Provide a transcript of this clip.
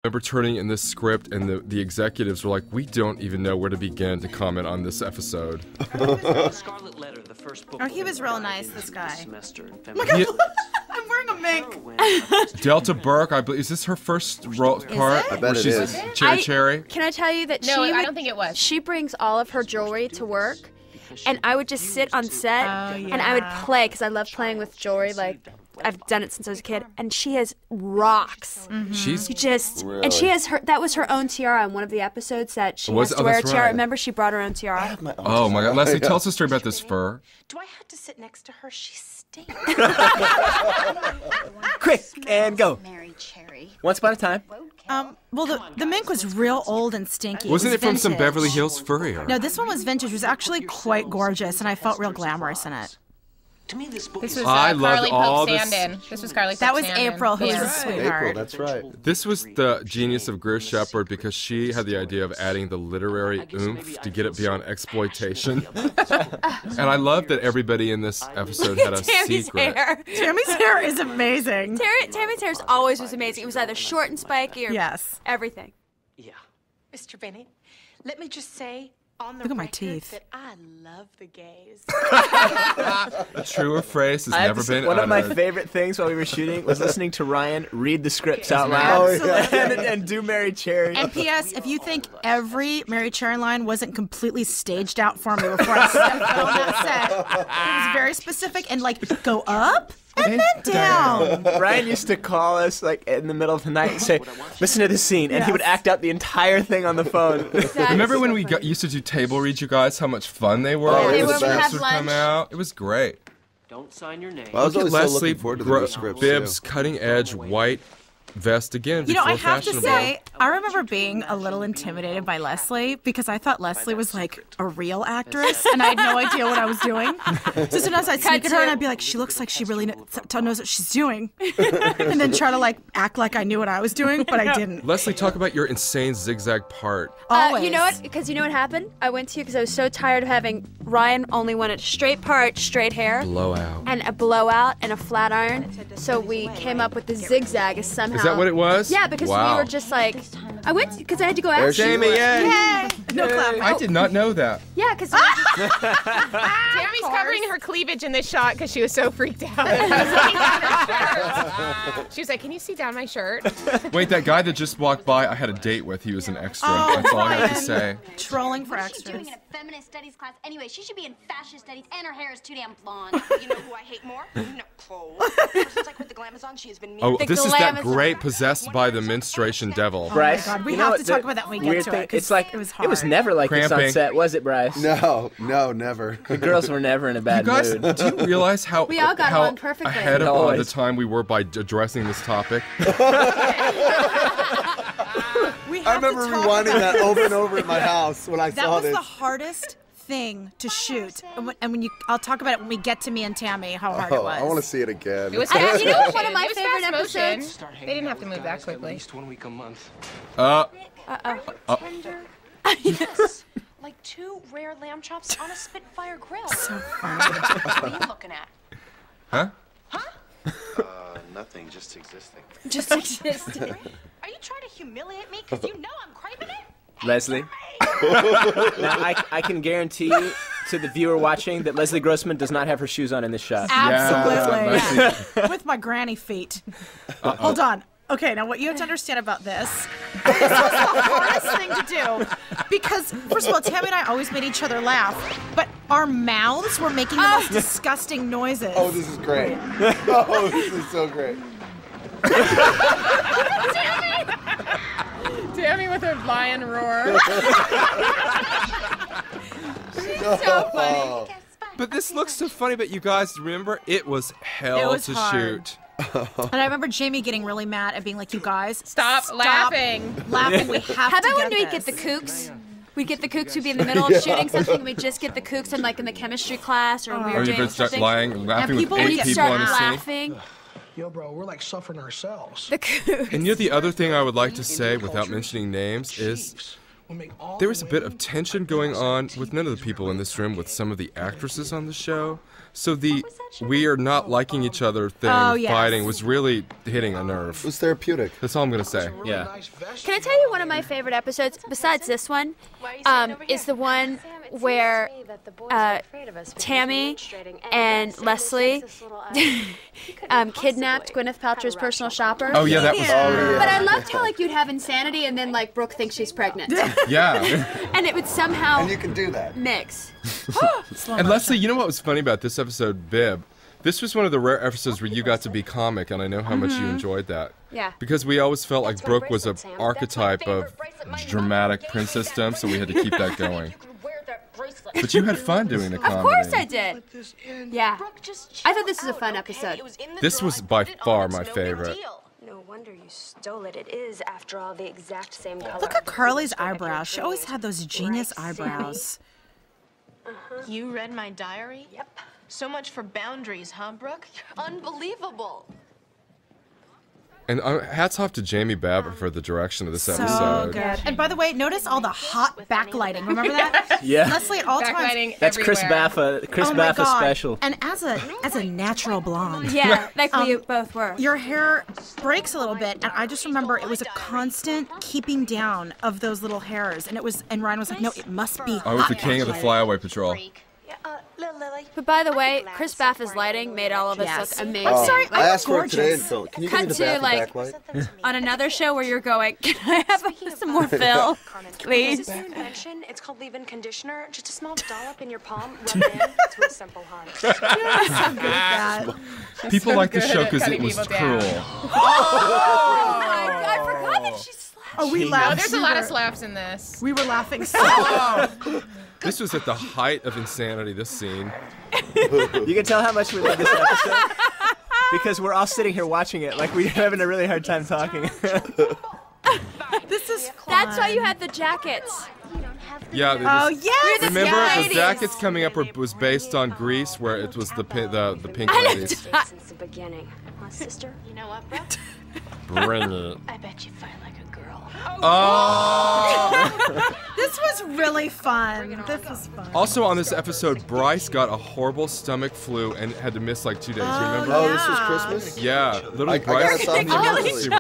remember turning in this script, and the executives were like, we don't even know where to begin to comment on this episode. Oh, he was real nice, this guy. I'm wearing a mink. Delta Burke, I believe, is this her first part? I bet it is. Cherry? Can I tell you that I don't think it was. She brings all of her jewelry to work, and I would just sit on set, and I would play, because I love playing with jewelry, like... I've done it since I was a kid, and she has rocks. Mm-hmm. She's really? And she has that was her own tiara in one of the episodes that she has to wear a tiara. Right. Remember, she brought her own tiara. Oh my God, Leslie, tell us a story about this fur. Do I have to sit next to her? She stinks. Quick, and go. Mary Cherry. Once upon a time. Well, the mink was real old and stinky. Wasn't it from vintage. some Beverly Hills Furrier? No, this one was vintage. It was actually quite gorgeous, and I felt real glamorous in it. To me, this book This is... was I loved Carly all Pope this- Sandin. This was Carly Pope That was Sandin. April, who was Yeah. a sweetheart. April, that's right. This was the genius of Gris Shepherd, because she had the idea of adding the literary oomph to get it beyond exploitation. And I love that everybody in this episode had a Tammy's secret. hair. Tammy's hair is amazing. Tammy's hair always was amazing. It was either short and spiky or everything. Yeah. Mr. Bennett, let me just say on the Look at my record teeth. that I love the gays. A truer phrase has I have never to say, been one of my uttered. favorite things while we were shooting was listening to Ryan read the scripts out loud and do Mary Cherry. And P.S., if you think every Mary Cherry line wasn't completely staged out for me before I stepped on that set, it was very specific and like, go up and then down. Ryan used to call us like in the middle of the night and say, listen to this scene, and he would act out the entire thing on the phone. Remember when we used to do table reads, you guys, how much fun they were? Oh, They it would was have best. Would come out. It was great. Don't sign your name. Well, I was Look at always so Leslie looking forward to the scripts, Bibb's too. cutting edge white vest again. You know, I before have to fashionable. say, I remember being a little intimidated by Leslie because I thought Leslie was like a real actress, and I had no idea what I was doing. So sometimes I'd sneak at her and I'd be like, she looks like she really knows what she's doing, and then try to like act like I knew what I was doing, but I didn't. Leslie, talk about your insane zigzag part. Always. You know what? Because you know what happened? I went to you because I was so tired of having Ryan only wanted straight part, straight hair, Blowout. and a blowout and a flat iron. So we came up with the zigzag as somehow. Is that what it was? Yeah, because Wow. we were just like, I went because I had to go There's after you. Jamie, yay! No clapping. I did not know that. Yeah, because Tammy's covering her cleavage in this shot because she was so freaked out. I was looking down her shirt. She was like, can you see down my shirt? Wait, that guy that just walked by, I had a date with. He was an extra. That's all I have to say. Trolling for What's she doing extras. in a feminist studies class anyway? She should be in fashion studies, and her hair is too damn blonde. You know who I hate more? Nicole. Ever since I quit the Glamazon, she has been mean. Oh, The this is that Glamazon. great possessed by the menstruation devil. Bryce, God, we you know have what to the talk about that when we get weird to thing- it, 'cause It's like it was it was hard. never like this on Cramping. set, was it, Bryce? No, never. The girls were never in a bad You guys, mood. do you realize how, We all got how along perfectly. ahead of Always. the time we were by addressing this topic? We I have to remember talk rewinding about that this. over and over in my house when I That saw was this. the hardest thing to shoot, and when you, I'll talk about it when we get to me and Tammy how hard it Oh, was. I want to see it again. It was I- fast you know what one motion. of my It was favorite fast motion. episodes- They didn't have to move that At quickly. least 1 week a month. Yes. Like 2 rare lamb chops on a Spitfire grill. So funny. What are you looking at? Huh? Nothing, just existing. just existing. Are you trying to humiliate me? Because you know I'm craving it? Leslie. Now, I can guarantee you to the viewer watching that Leslie Grossman does not have her shoes on in this shot. Absolutely. Yeah. With my granny feet. Hold on. Okay, now what you have to understand about this was the hardest thing to do. Because, first of all, Tammy and I always made each other laugh, but our mouths were making the most disgusting noises. Oh, this is great. Oh, this is so great. Tammy with her lion roar. So funny. But this looks so funny, but you guys remember, it was hell It was to hard. shoot. And I remember Jamie getting really mad and being like, you guys, Stop laughing. laughing. We have How to about when get we this. get the kooks? We'd get the kooks, we'd be in the middle of shooting something, and we'd just get the kooks in like in the chemistry class, or we Or were you doing would start something. lying and laughing with people 8 would We'd people start on a scene. laughing. Yo, bro, we're like suffering ourselves. The kooks. And you know the other thing I would like to say without mentioning names is there was a bit of tension going on with none of the people in this room with some of the actresses on the show. So the we are not liking each other thing, fighting, was really hitting a nerve. It was therapeutic. That's all I'm going to say. Yeah. Can I tell you one of my favorite episodes, besides this one, is the one where Tammy and Leslie kidnapped Gwyneth Paltrow's personal shopper. Oh, yeah, that was great. But I loved how, like, you'd have insanity and then, like, Brooke thinks she's pregnant. Yeah. And it would somehow And you can do that. mix. And Leslie, you know what was funny about this episode, Bibb? This was one of the rare episodes where you got to be comic, and I know how much you enjoyed that. Yeah. Because we always felt like Brooke was an archetype of dramatic princess dump, so we had to keep that going. But you had fun doing the comedy. Of course I did. Yeah. I thought this was a fun episode. This was by far my favorite. No wonder you stole it. It is, after all, the exact same color. Look at Carly's eyebrows. She always had those genius eyebrows. You read my diary? Yep. So much for boundaries, huh, Brooke? Unbelievable. And hats off to Jamie Babbit for the direction of this episode. So good. And by the way, notice all the hot backlighting. Remember that? Yeah. Leslie, at all Backlighting times. That's Chris everywhere. Baffa. Chris Oh my Baffa God. special. And as a natural blonde. Yeah, like we both were. Your hair breaks a little bit, and I just remember it was a constant keeping down of those little hairs, and Ryan was like, "No, it must be." I was hot the king of the backlighting. flyaway patrol. Lily. But by the way, Chris Baffa's lighting made all of us Yes. look amazing. I'm sorry, I I asked for it today and gorgeous. Phil. Can you Cut give me to, the bath like, backlight? On another show where you're going, can I have some more fill, please? This is an invention. It's called leave-in conditioner. Just a small dollop in your palm. Rub it in. It's real simple, hon. People like the good show at because it cutting was people down. cruel. Oh my God, I forgot that she slapped. Oh, we Oh, laughed. there's a lot of slaps in this. We were laughing so hard. This was at the height of insanity, this scene. You can tell how much we love this episode because we're all sitting here watching it like we're having a really hard time talking. This is fun. That's why you had the jackets. Yeah. Oh, yes! Remember, ladies. the jackets coming up was based on Grease, where it was the pink I ladies. Since the beginning. Huh, sister? You know what, Brooke? Bring it. I bet you fight like a girl. Oh! This was really fun. This was fun. Also on this episode, Bryce got a horrible stomach flu and had to miss like 2 days. You remember? Oh, this was Christmas? Yeah, little I got Bryce. us off the Holy emergency.